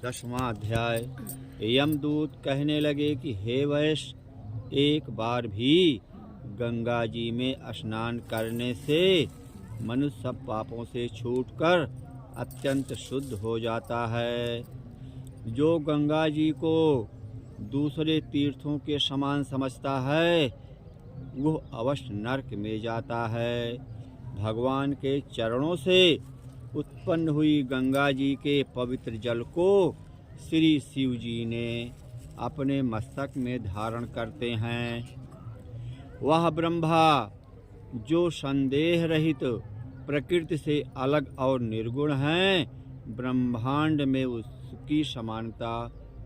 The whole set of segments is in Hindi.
10वां अध्याय। यमदूत कहने लगे कि हे वैश्य, एक बार भी गंगा जी में स्नान करने से मनुष्य सब पापों से छूटकर अत्यंत शुद्ध हो जाता है। जो गंगा जी को दूसरे तीर्थों के समान समझता है वह अवश्य नरक में जाता है। भगवान के चरणों से उत्पन्न हुई गंगा जी के पवित्र जल को श्री शिव जी ने अपने मस्तक में धारण करते हैं। वह ब्रह्मा जो संदेह रहित प्रकृति से अलग और निर्गुण हैं, ब्रह्मांड में उसकी समानता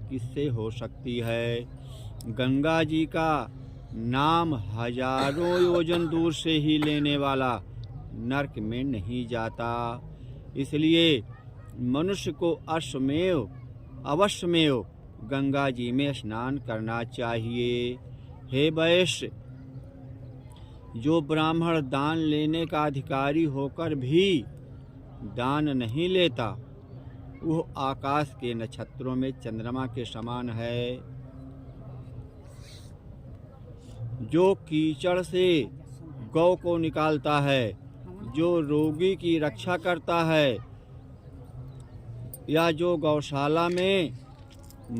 किससे हो सकती है। गंगा जी का नाम हजारों योजन दूर से ही लेने वाला नरक में नहीं जाता। इसलिए मनुष्य को अवश्यमेव गंगा जी में स्नान करना चाहिए। हे वैश्य, जो ब्राह्मण दान लेने का अधिकारी होकर भी दान नहीं लेता वह आकाश के नक्षत्रों में चंद्रमा के समान है। जो कीचड़ से गौ को निकालता है, जो रोगी की रक्षा करता है, या जो गौशाला में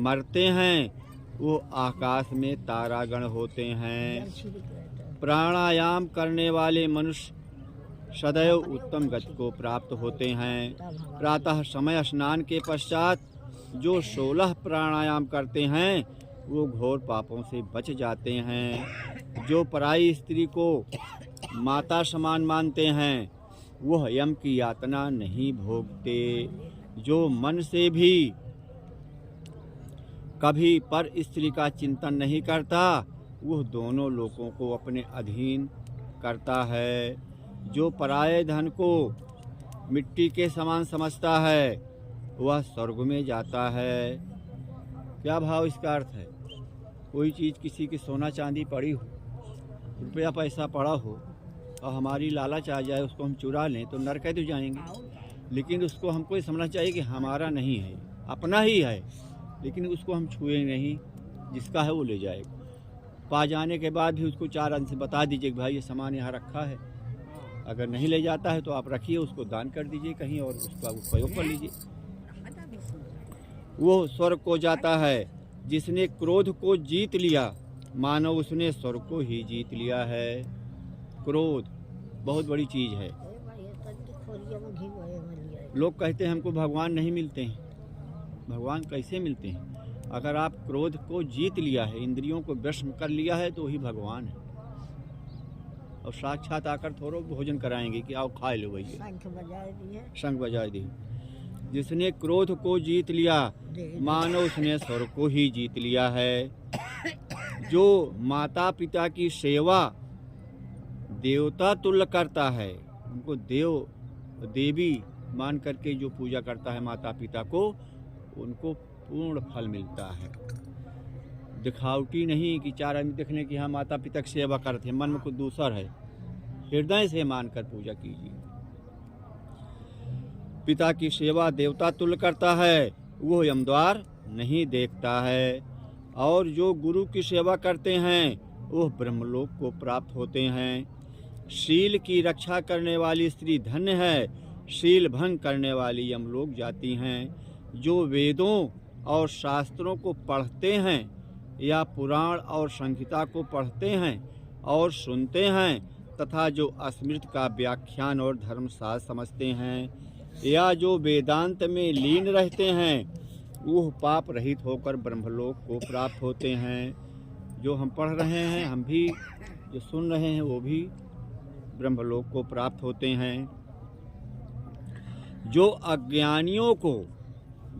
मरते हैं वो आकाश में तारागण होते हैं। प्राणायाम करने वाले मनुष्य सदैव उत्तम गति को प्राप्त होते हैं। प्रातः समय स्नान के पश्चात जो 16 प्राणायाम करते हैं वो घोर पापों से बच जाते हैं। जो पराई स्त्री को माता समान मानते हैं वह यम की यातना नहीं भोगते। जो मन से भी कभी पर स्त्री का चिंतन नहीं करता वह दोनों लोगों को अपने अधीन करता है। जो पराये धन को मिट्टी के समान समझता है वह स्वर्ग में जाता है। क्या भाव इसका अर्थ है? कोई चीज़ किसी की सोना चांदी पड़ी हो, रुपया पैसा पड़ा हो और हमारी लालच आ जाए उसको हम चुरा लें तो नरक तो जाएंगे। लेकिन उसको हमको ये समझना चाहिए कि हमारा नहीं है, अपना ही है, लेकिन उसको हम छुए नहीं, जिसका है वो ले जाएगा। पा जाने के बाद भी उसको 4 अंश बता दीजिए कि भाई ये सामान यहाँ रखा है, अगर नहीं ले जाता है तो आप रखिए, उसको दान कर दीजिए कहीं और उसका उपयोग कर लीजिए। वो स्वर्ग को जाता है। जिसने क्रोध को जीत लिया मानो उसने स्वर्ग को ही जीत लिया है। क्रोध बहुत बड़ी चीज़ है। लोग कहते हैं हमको भगवान नहीं मिलते हैं। भगवान कैसे मिलते हैं? अगर आप क्रोध को जीत लिया है, इंद्रियों को वश कर लिया है तो वही भगवान है। और साक्षात आकर थोड़ा भोजन कराएंगे कि आओ खा लो भैया, शंख बजाए दिए। जिसने क्रोध को जीत लिया मानो उसने स्वर्ग को ही जीत लिया है। जो माता पिता की सेवा देवता तुल्य करता है, उनको देव देवी मान करके जो पूजा करता है माता पिता को, उनको पूर्ण फल मिलता है। दिखावटी नहीं कि 4 आदमी देखने की हाँ माता पिता की सेवा करते हैं, मन में कुछ दूसर है। हृदय से मानकर पूजा कीजिए। पिता की सेवा देवता तुल्य करता है, वो यमद्वार नहीं देखता है। और जो गुरु की सेवा करते हैं वह ब्रह्मलोक को प्राप्त होते हैं। शील की रक्षा करने वाली स्त्री धन्य है, शील भंग करने वाली यमलोक जाती हैं। जो वेदों और शास्त्रों को पढ़ते हैं या पुराण और संहिता को पढ़ते हैं और सुनते हैं तथा जो अस्मृत का व्याख्यान और धर्मशास्त्र समझते हैं या जो वेदांत में लीन रहते हैं वह पाप रहित होकर ब्रह्मलोक को प्राप्त होते हैं। जो हम पढ़ रहे हैं, हम भी जो सुन रहे हैं वो भी ब्रह्मलोक को प्राप्त होते हैं। जो अज्ञानियों को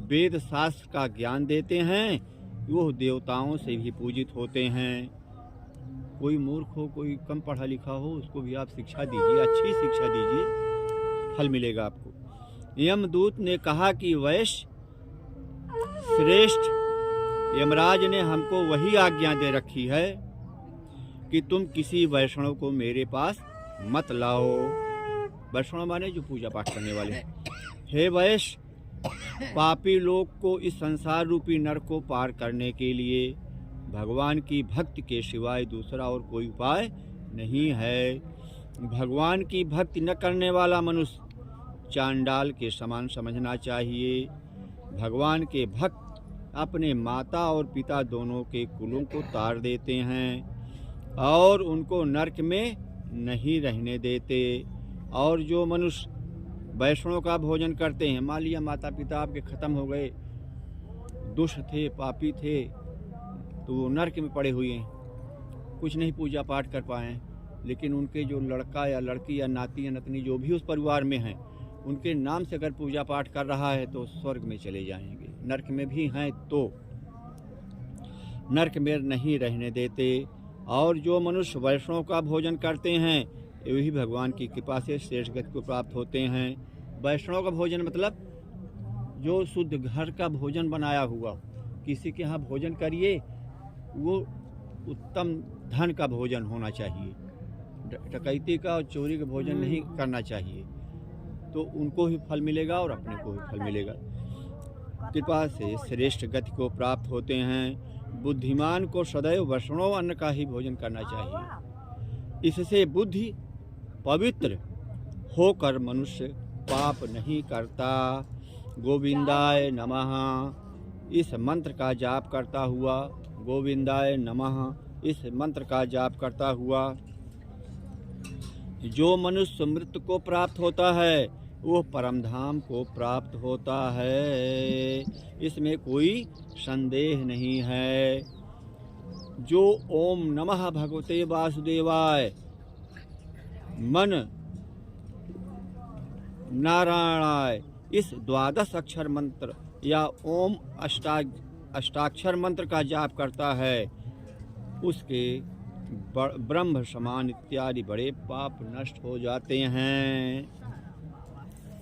वेद शास्त्र का ज्ञान देते हैं वो देवताओं से भी पूजित होते हैं। कोई मूर्ख हो, कोई कम पढ़ा लिखा हो, उसको भी आप शिक्षा दीजिए, अच्छी शिक्षा दीजिए, फल मिलेगा आपको। यमदूत ने कहा कि वैश्य श्रेष्ठ, यमराज ने हमको वही आज्ञा दे रखी है कि तुम किसी वैष्णव को मेरे पास मत लाओ। वैष्णव माने जो पूजा पाठ करने वाले हैं। हे वैश्य, पापी लोग को इस संसार रूपी नरक को पार करने के लिए भगवान की भक्ति के सिवाय दूसरा और कोई उपाय नहीं है। भगवान की भक्ति न करने वाला मनुष्य चांडाल के समान समझना चाहिए। भगवान के भक्त अपने माता और पिता दोनों के कुलों को तार देते हैं और उनको नरक में नहीं रहने देते। और जो मनुष्य वैष्णव का भोजन करते हैं, मान लिया माता पिता आपके ख़त्म हो गए, दुष्ट थे, पापी थे, तो वो नरक में पड़े हुए हैं, कुछ नहीं पूजा पाठ कर पाए, लेकिन उनके जो लड़का या लड़की या नाती या नतनी जो भी उस परिवार में हैं, उनके नाम से अगर पूजा पाठ कर रहा है तो स्वर्ग में चले जाएंगे। नरक में भी हैं तो नरक में नहीं रहने देते। और जो मनुष्य वैष्णव का भोजन करते हैं वही भगवान की कृपा से श्रेष्ठ गति को प्राप्त होते हैं। वैष्णव का भोजन मतलब जो शुद्ध घर का भोजन बनाया हुआ, किसी के यहाँ भोजन करिए वो उत्तम धन का भोजन होना चाहिए, डकैती का और चोरी का भोजन नहीं करना चाहिए, तो उनको ही फल मिलेगा और अपने को भी फल मिलेगा। कृपा से श्रेष्ठ गति को प्राप्त होते हैं। बुद्धिमान को सदैव वैष्णव अन्न का ही भोजन करना चाहिए। इससे बुद्धि पवित्र होकर मनुष्य पाप नहीं करता। गोविंदाय नमः इस मंत्र का जाप करता हुआ, गोविंदाय नमः इस मंत्र का जाप करता हुआ जो मनुष्य मृत्यु को प्राप्त होता है वो परमधाम को प्राप्त होता है, इसमें कोई संदेह नहीं है। जो ओम नमः भगवते वासुदेवाय, मन नारायणाय इस 12 अक्षर मंत्र या ओम अष्टाक्षर मंत्र का जाप करता है, उसके ब्रह्म समान इत्यादि बड़े पाप नष्ट हो जाते हैं।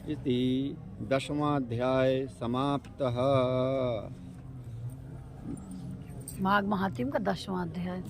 इति 10वां अध्याय समाप्तः। माघ महात्म्य का 10वां अध्याय।